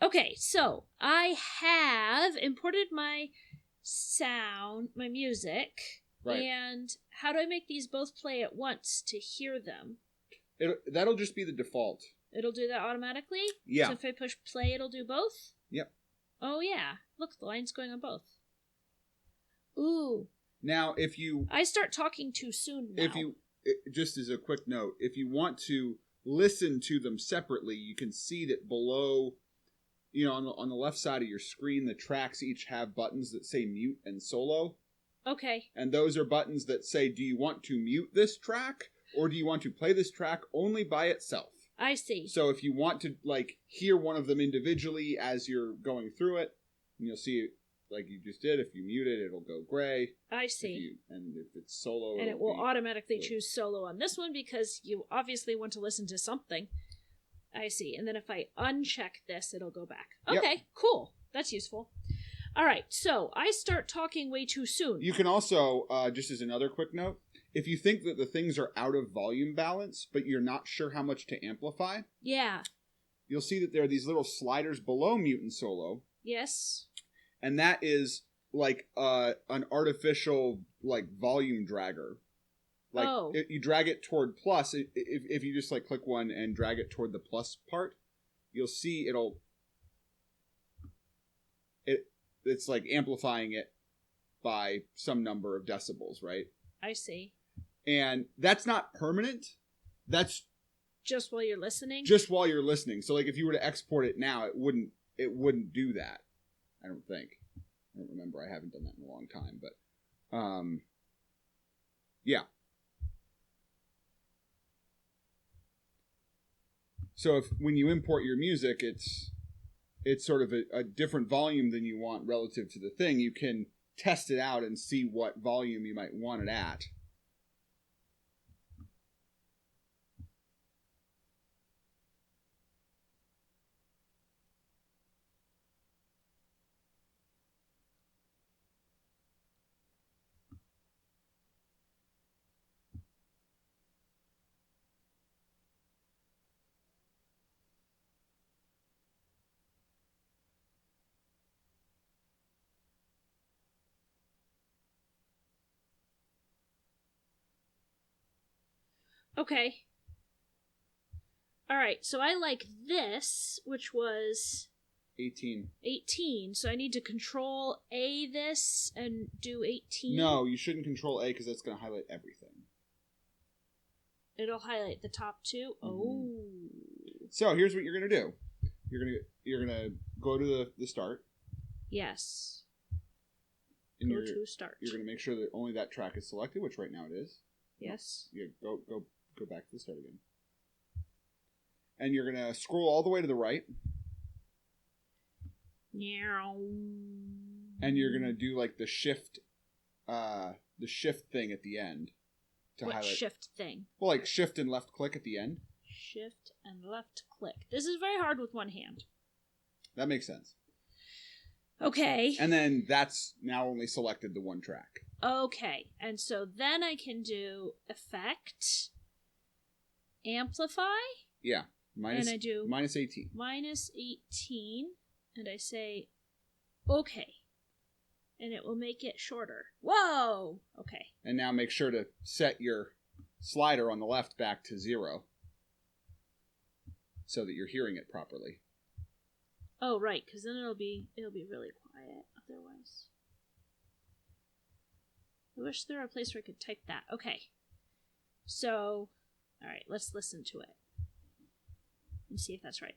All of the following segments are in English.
Okay, so I have imported my sound, my music, Right. and how do I make these both play at once to hear them? That'll just be the default. It'll do that automatically? Yeah. So if I push play, it'll do both? Yep. Oh, yeah. Look, the line's going on both. Ooh. Now, if you... I start talking too soon now. Just as a quick note, if you want to listen to them separately, you can see that below, on the left side of your screen, the tracks each have buttons that say mute and solo. Okay. And those are buttons that say, do you want to mute this track, or do you want to play this track only by itself? I see. So if you want to, hear one of them individually as you're going through it, and you'll see it like you just did. If you mute it, it'll go gray. I see. And if it's solo... And it will automatically choose solo on this one because you obviously want to listen to something. I see. And then if I uncheck this, it'll go back. Okay, yep. Cool. That's useful. All right, so I start talking way too soon. You can also, just as another quick note, if you think that the things are out of volume balance, but you're not sure how much to amplify... Yeah. You'll see that there are these little sliders below mute and solo. Yes. And that is like an artificial volume dragger. You drag it toward plus. If you just click one and drag it toward the plus part, you'll see it's amplifying it by some number of decibels, right? I see. And that's not permanent. That's just while you're listening. Just while you're listening. So if you were to export it now, it wouldn't do that. I don't think. I don't remember. I haven't done that in a long time, but yeah. So when you import your music, it's sort of a different volume than you want relative to the thing. You can test it out and see what volume you might want it at. Okay. All right, so I like this, which was 18. So I need to control A this and do 18. No, you shouldn't control A because that's going to highlight everything. It'll highlight the top two. Mm-hmm. Oh. So here's what you're going to do. You're gonna go to the start. Yes. And go to start. You're going to make sure that only that track is selected, which right now it is. Yes. Yeah, go back to the start again. And you're going to scroll all the way to the right. Yeah. And you're going to do the shift thing at the end to what highlight. Shift thing? Well, shift and left click at the end. Shift and left click. This is very hard with one hand. That makes sense. Okay. And then that's now only selected the one track. Okay. And so then I can do effect, amplify. Yeah. And I do minus 18. Minus 18. And I say, okay. And it will make it shorter. Whoa! Okay. And now make sure to set your slider on the left back to 0. So that you're hearing it properly. Oh, right, because then it'll be really quiet otherwise. I wish there were a place where I could type that. Okay. So, all right, let's listen to it. And see if that's right.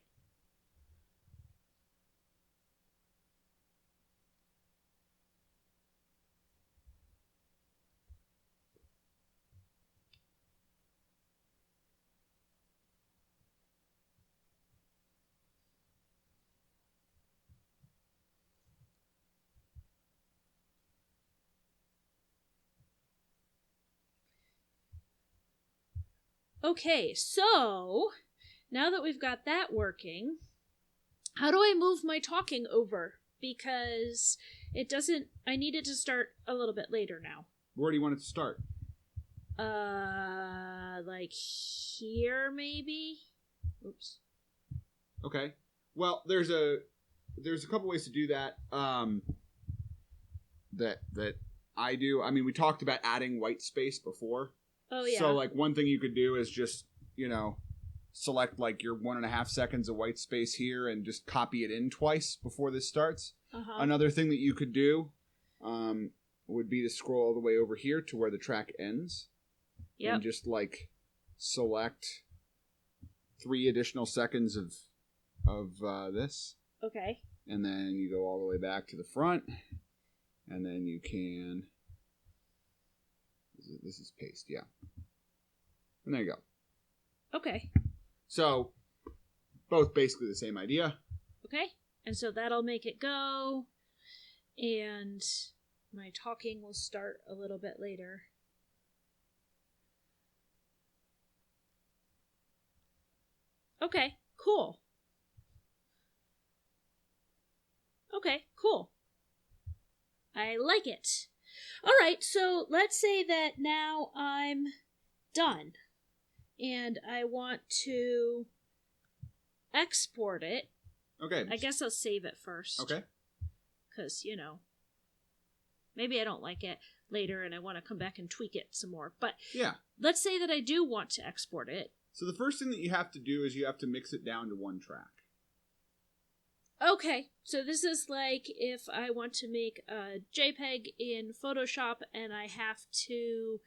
Okay, so now that we've got that working, how do I move my talking over? Because it doesn't... I need it to start a little bit later now. Where do you want it to start? Here maybe? Oops. Okay. Well, there's a there's a couple ways to do that. That I do. I mean, we talked about adding white space before. Oh yeah. So like one thing you could do is just select like your 1.5 seconds of white space here and just copy it in twice before this starts. Another thing that you could do would be to scroll all the way over here to where the track ends. Yep. And just like select 3 additional seconds of this. Okay. And then you go all the way back to the front. And then you can... This is paste, yeah. And there you go. Okay. So, both basically the same idea. Okay. And so that'll make it go. And my talking will start a little bit later. Okay, cool. Okay, cool. I like it. All right, so let's say that now I'm done and I want to export it. Okay. I guess I'll save it first. Okay. Because, maybe I don't like it later and I want to come back and tweak it some more. But yeah, let's say that I do want to export it. So the first thing that you have to do is you have to mix it down to 1 track. Okay, so this is like if I want to make a JPEG in Photoshop and I have to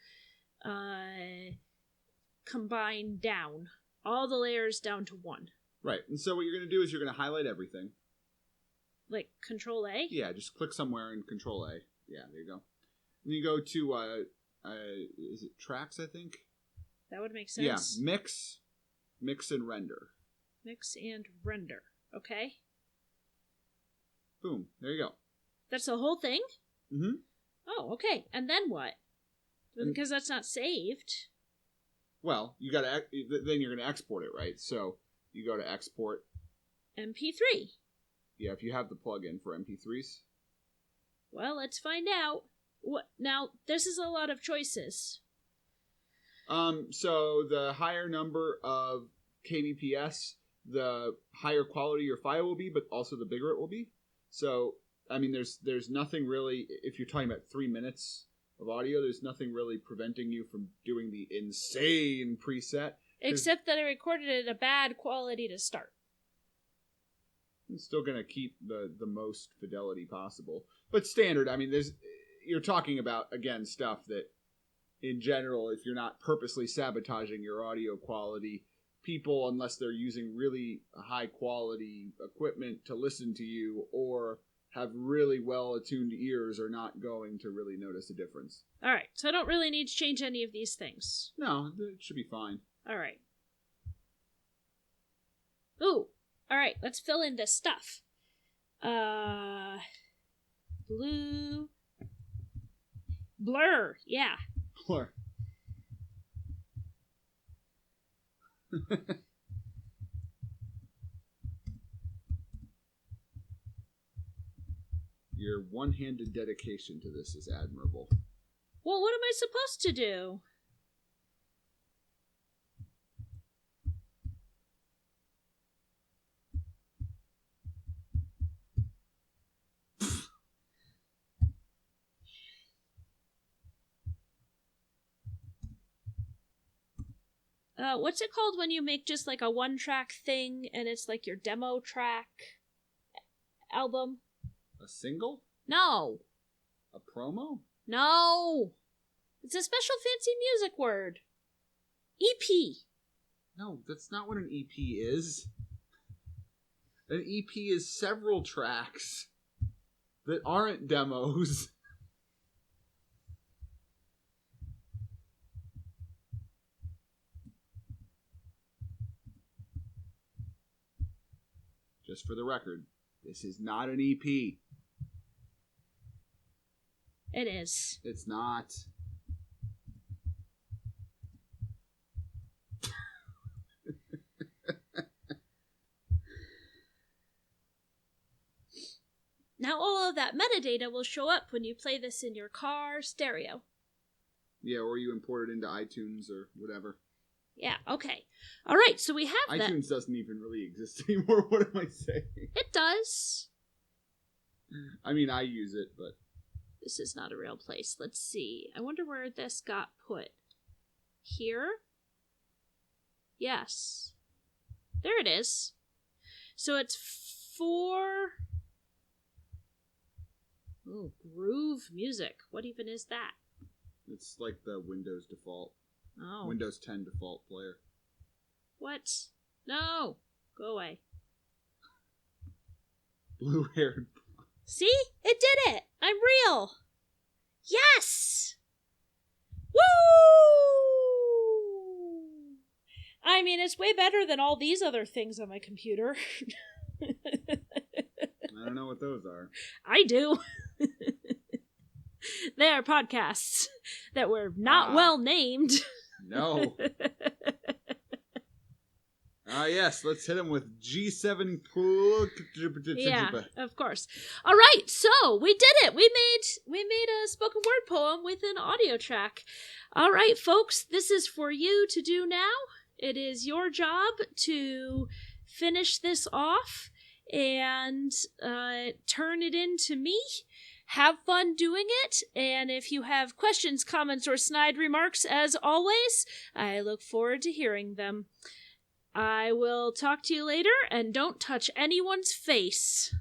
combine down all the layers down to 1. Right, and so what you're going to do is you're going to highlight everything. Like Control A? Yeah, just click somewhere and Control A. Yeah, there you go. And you go to, is it tracks, I think? That would make sense. Yeah, mix and render. Mix and render. Okay. Boom. There you go. That's the whole thing? Mm-hmm. Oh, okay. And then what? Because that's not saved. Well, then you're going to export it, right? So you go to export. MP3. Yeah, if you have the plugin for MP3s. Well, let's find out. Now, this is a lot of choices. So the higher number of kbps, the higher quality your file will be, but also the bigger it will be. So, I mean, there's nothing really, if you're talking about 3 minutes of audio, there's nothing really preventing you from doing the insane preset. Except that I recorded it at a bad quality to start. It's still going to keep the most fidelity possible. But standard, I mean, you're talking about, again, stuff that, in general, if you're not purposely sabotaging your audio quality, people, unless they're using really high quality equipment to listen to you or have really well attuned ears, are not going to really notice a difference. All right, so I don't really need to change any of these things. No, it should be fine. All right. Ooh, all right, let's fill in this stuff. Blur, yeah. Blur. Your one-handed dedication to this is admirable. Well, what am I supposed to do? What's it called when you make just like a 1-track thing and it's like your demo track album? A single? No. A promo? No. It's a special fancy music word. EP. No, that's not what an EP is. An EP is several tracks that aren't demos. Just for the record, this is not an EP. It is. It's not. Now all of that metadata will show up when you play this in your car stereo. Yeah, or you import it into iTunes or whatever. Yeah, okay. All right, so we have iTunes doesn't even really exist anymore. What am I saying? It does. I mean, I use it, but... This is not a real place. Let's see. I wonder where this got put. Here? Yes. There it is. So it's 4... Oh, groove music. What even is that? It's like the Windows default. Oh. Windows 10 default player. What? No! Go away. Blue-haired. See? It did it! I'm real! Yes! Woo! I mean, it's way better than all these other things on my computer. I don't know what those are. I do. They are podcasts that were not well named. No. Yes, let's hit him with G7. Yeah, of course. All right, so we did it. We made a spoken word poem with an audio track. All right, folks, this is for you to do now. It is your job to finish this off and turn it in to me. Have fun doing it, and if you have questions, comments, or snide remarks, as always, I look forward to hearing them. I will talk to you later, and don't touch anyone's face.